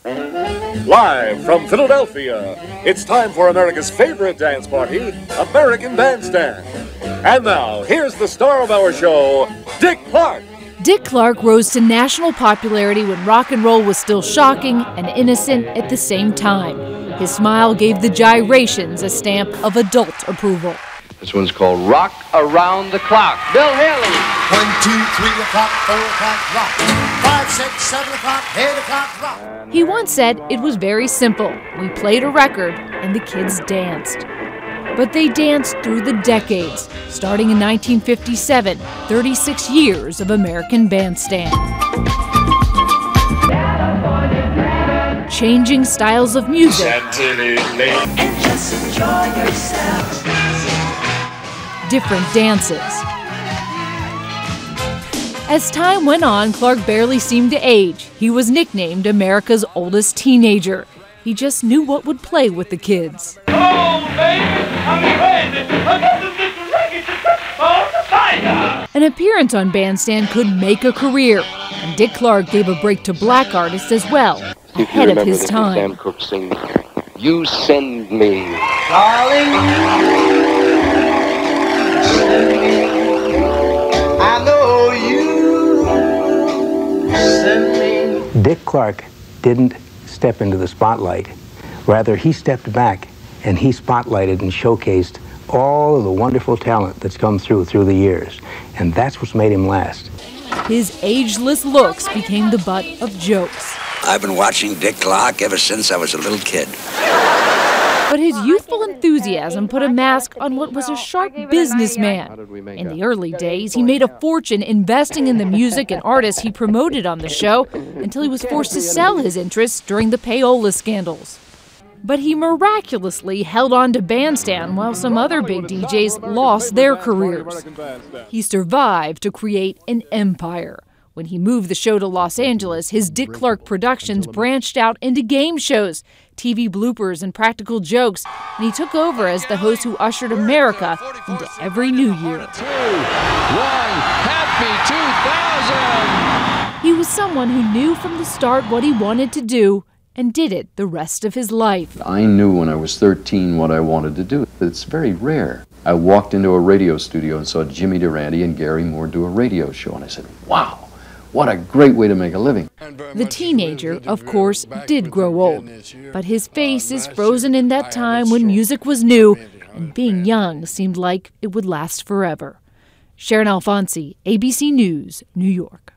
Live from Philadelphia, it's time for America's favorite dance party, American Bandstand. And now, here's the star of our show, Dick Clark. Dick Clark rose to national popularity when rock and roll was still shocking and innocent at the same time. His smile gave the gyrations a stamp of adult approval. This one's called Rock Around the Clock. Bill Haley. 1, 2, 3 o'clock, 4 o'clock, rock. 5, 6, 7 o'clock, 8 o'clock, rock. He once said it was very simple. We played a record and the kids danced. But they danced through the decades, starting in 1957, 36 years of American Bandstand. Changing styles of music. And just enjoy yourself. Different dances. As time went on, Clark barely seemed to age. He was nicknamed America's oldest teenager. He just knew what would play with the kids. Oh, baby, I'm crazy. I got this record to the fire. An appearance on Bandstand could make a career, and Dick Clark gave a break to black artists as well, ahead of his time. Sam Cooke sing, "You Send Me." Darling, I know you send me. Dick Clark didn't step into the spotlight. Rather, he stepped back and he spotlighted and showcased all of the wonderful talent that's come through the years. And that's what's made him last. His ageless looks became the butt of jokes. I've been watching Dick Clark ever since I was a little kid. But his youthful enthusiasm put a mask on what was a sharp businessman. In the early days, he made a fortune investing in the music and artists he promoted on the show until he was forced to sell his interests during the payola scandals. But he miraculously held on to Bandstand while some other big DJs lost their careers. He survived to create an empire. When he moved the show to Los Angeles, his Dick Clark Productions branched out into game shows, TV bloopers, and practical jokes, and he took over as the host who ushered America into every new year. Happy 2000! He was someone who knew from the start what he wanted to do and did it the rest of his life. I knew when I was 13 what I wanted to do. It's very rare. I walked into a radio studio and saw Jimmy Durante and Gary Moore do a radio show, and I said, wow. What a great way to make a living. The teenager, of course, did grow old, but his face is frozen in that time when music was new and being young seemed like it would last forever. Sharon Alfonsi, ABC News, New York.